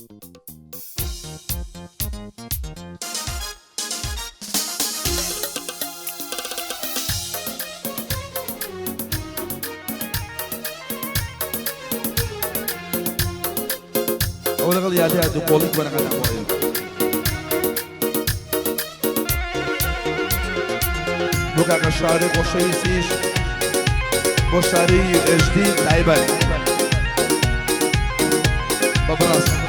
أول غلي هذه دقولك وأنا قاعد أقول بقى كشاري وشيء سيش وشاري جديد تعبان ببراس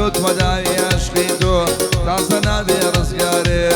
كنت مدعي عشقيتو تعصنا دي رزقاري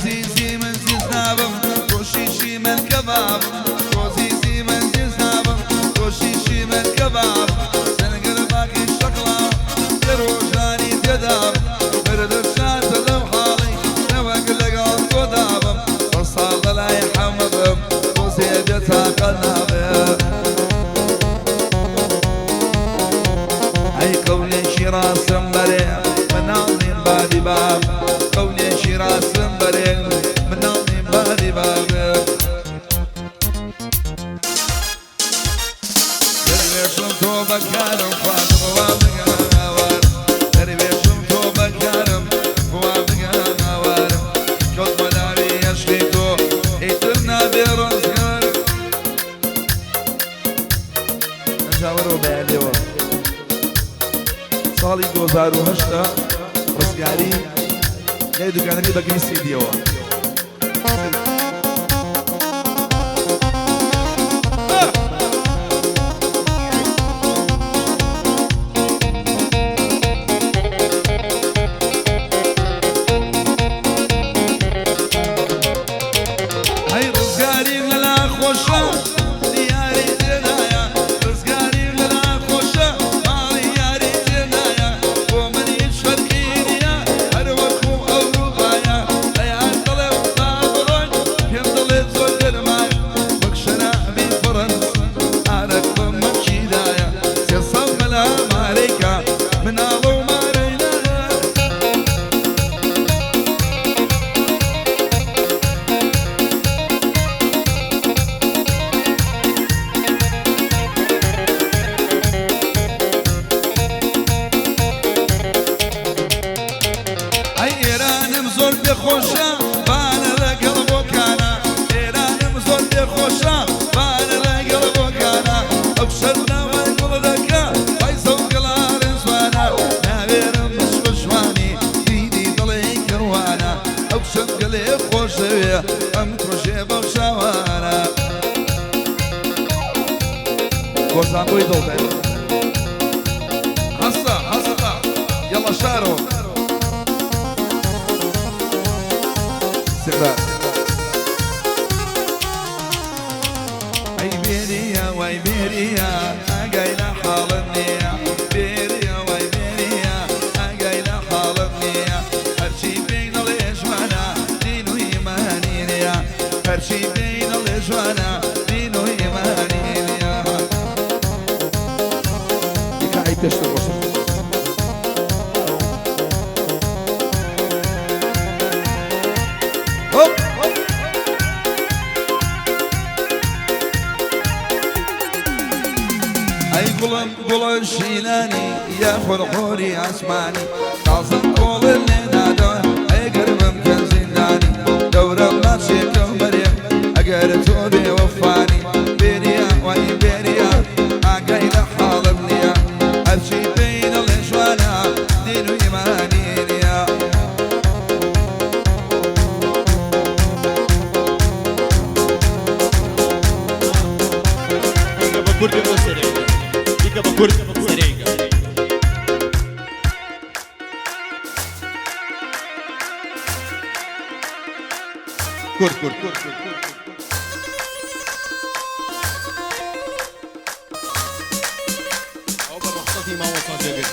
زيزي من زيزنابم وشيشي من كباب وزيزي من زيزنابم وشيشي من كباب سنقل باقي الشقلة يروجاني تداب برد الشات لو حالي لو اقل قلت ودابم وصال لا يحمضم وزيدتها قلابم اي قولي شراس مريم من عظيم بادي باب قولي شراس مريم من عظيم بادي باب دربيشم تو بكارم فاطم وابقى نوار دربيشم تو بكارم وابقى نوار كنت مداري يشغيتو اترنا برزقار نجاورو بعليو صالي 2008 رزقاري جايدو كان لي باقي السيديو هاي رزقاري لا خوشة دياري دنايا رزقاري لا خوشة مالي ياري دنايا ومن يشفرقيني أروكم أوروبايا لا يطلب طابرون يمضل زول الماي وكشنا من فرنسا أعرف مكيدايا سيصم الأمريكا من أبو مارينا ايران مزور بخوشة بانا لقلب وكانا ايران مزور بخوشة بانا لقلب وكانا اكسرنا والقل ذكا بايسو قلار زوانا نابير مش وشواني ديدي ضلي كروانا اكسر قلب خوشة ام كروشي بخشوانا كوزان بويدو بيت حصة يلا شارو اي بيريا واي بيريا اقايل حالني بيريا واي بيريا اقايل حالني هرشي بين الاجوانا دينو ايمانينيا هرشي بين الاجوانا دينو ايمانينيا يكاي تشتغل اي قلن شيلاني يا فرحوري عسماني تعصب قول اللي نادو اي قرب كنزنداني دورة ماشي كمريم اقرتو بي وفاني بيريا واي بيريا اقايل حالبنيا هرشي بين الاشوانا دينو ايمانينيا كرد كرد أو بالرخصة ما وصل جبل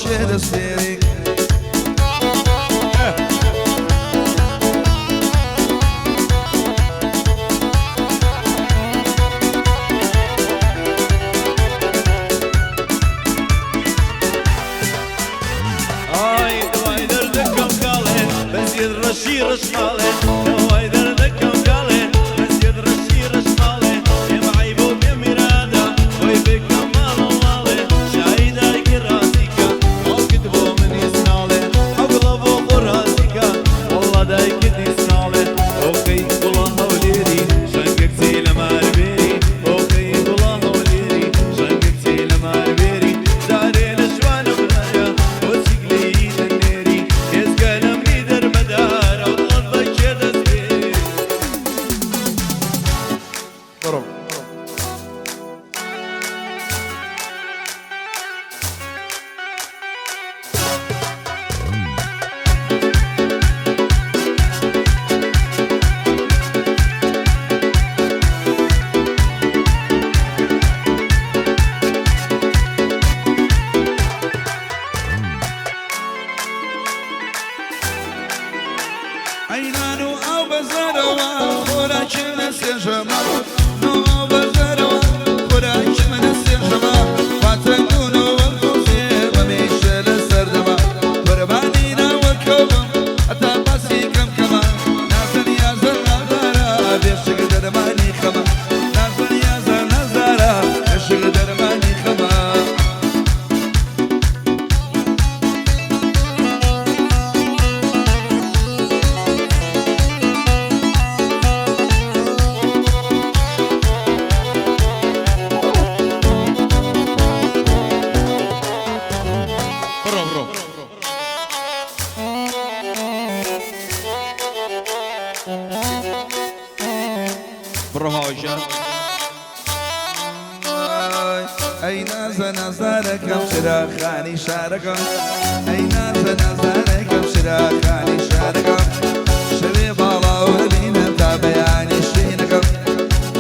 Queda ئەی نازە نازارەکەم چراخانی شارەکەم ئەی نازە نازارەکەم چراخانی شارەکەم شەوێ باڵاوە بینم تا بەیانی شینەکەم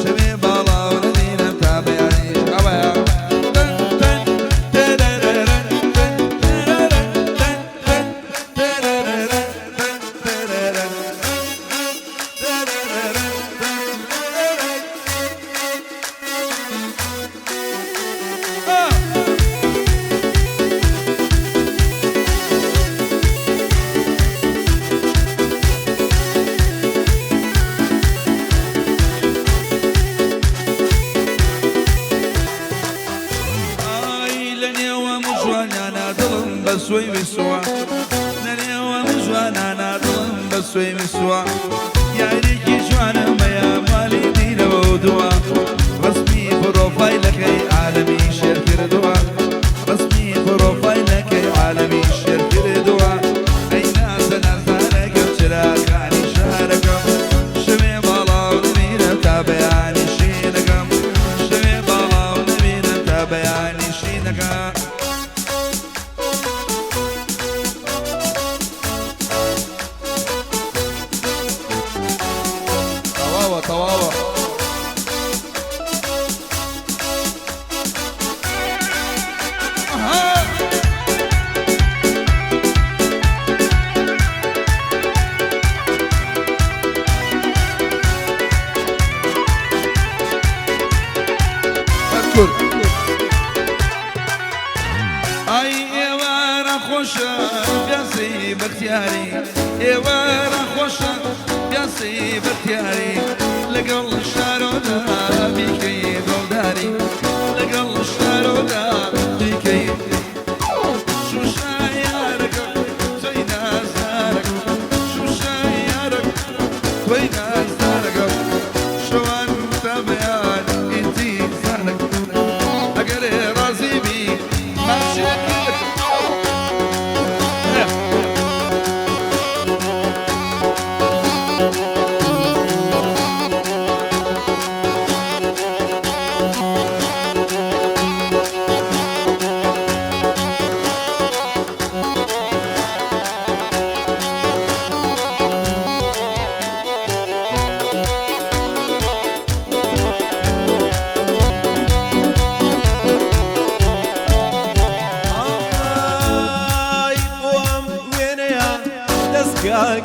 شەوێ باڵاوە بینم تا بەیانی ئەوەیە بسوي بسوا نريوا مجوانا دلم بسوي بسوا يا ريكي جوانا ما يا مالي دينا ودوا رسمي بروفايلك اي عالمي شير كردوا رسمي بروفايلك اي عالمي شير كردوا اي ناس نازانك وشراكاني شاركم شمي بالا ونبينا تابعاني شينكم شمي بالا ونبينا تابعاني شينكم طواوة اذكر اي ايوارا خوشة قاسي باختياري ايوارا خوشة قاسي باختياري لقل الشارودا بيكي بوداري لقل الشارودا بيكي شو شايارك توينا زارك شو شايارك توينا زارك شو انت بيان انتي زارك اقري راسي بي ما شاكرك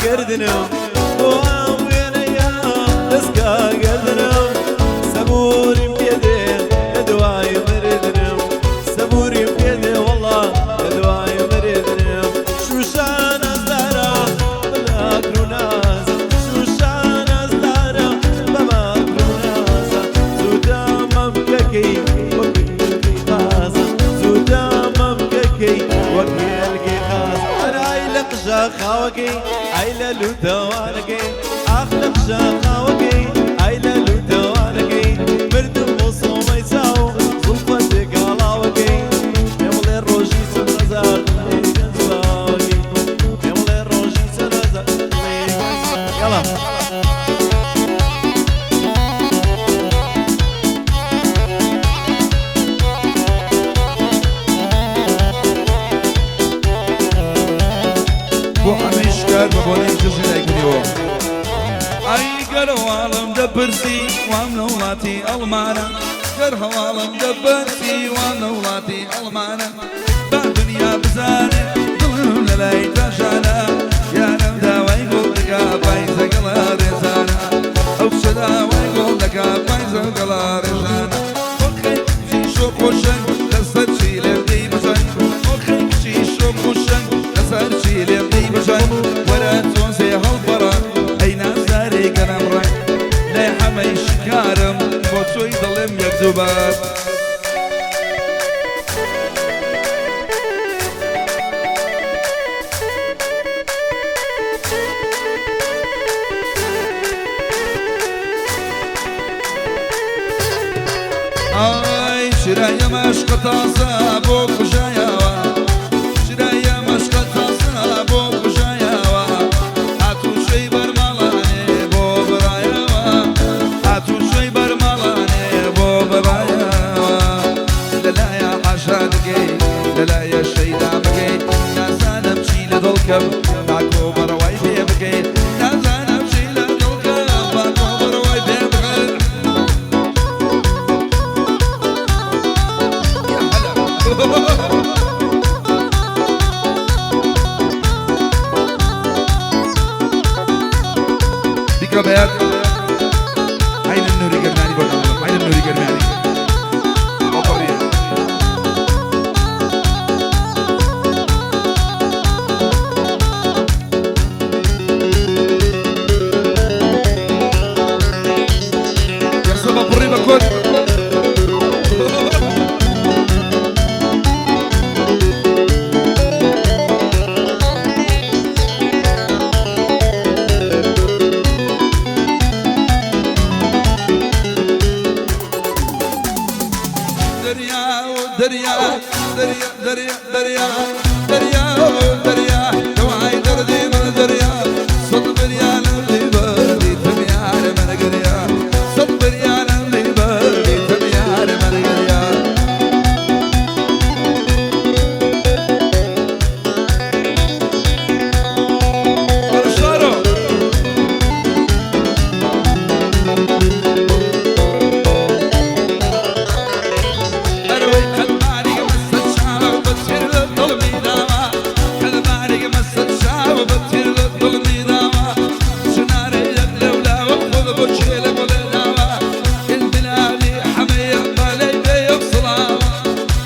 قردنم وين يا دسكا قردنم صبوري بيدي دواي مردنم صبوري بيدي والله دواي مردنم شوشان الزهرة بلاك رونازة شوشان الزهرة بلاك رونازة زودا ممككي وكيلكي خاصة زودا ممككي وكيلكي خاصة رايلق شاخاوكي عيلة لوتوانكي أخلق شاخاوكي عيلة لوتوانكي مردم وصوم يساو صلفتك علاوكي يملي الروجي سنزار ينزاوكي يملي الروجي سنزار يلا ببوني جزء اليوم اي قروالم دبرتي وامنولاتي المانا قروالم دبرتي وامنولاتي المانا بالدنيا بزاني ظلم للاي تشانا يا نبدا ويقول لك بايزة قلا رزانا اوفشدا ويقول لك بايزة قلا رزانا وخي شي شوق وشن لسد شي لبدي بشن وخي شي شوق وشن لسد شي لبدي بشن تونسي هالبرا اي نازاري قلم رك لا حمي شكارم بوتوي ظلم يكذبات اي شرايا مشق طاسة بوك وجاياوا شرايا مشق طاسة بوك وجاياوا هاتو شي برمالاني بو براياوا هاتو شي برمالاني بو براياوا دڵکەم باکۆ بەڕەوای پێ بکەین نازانم چی لە دڵکەم باکۆ بەڕەوای پێ بکەین دیکە بەیاد عین النوری گەرمانی بۆ دەڵێم عین النوری گەرمانی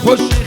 خوش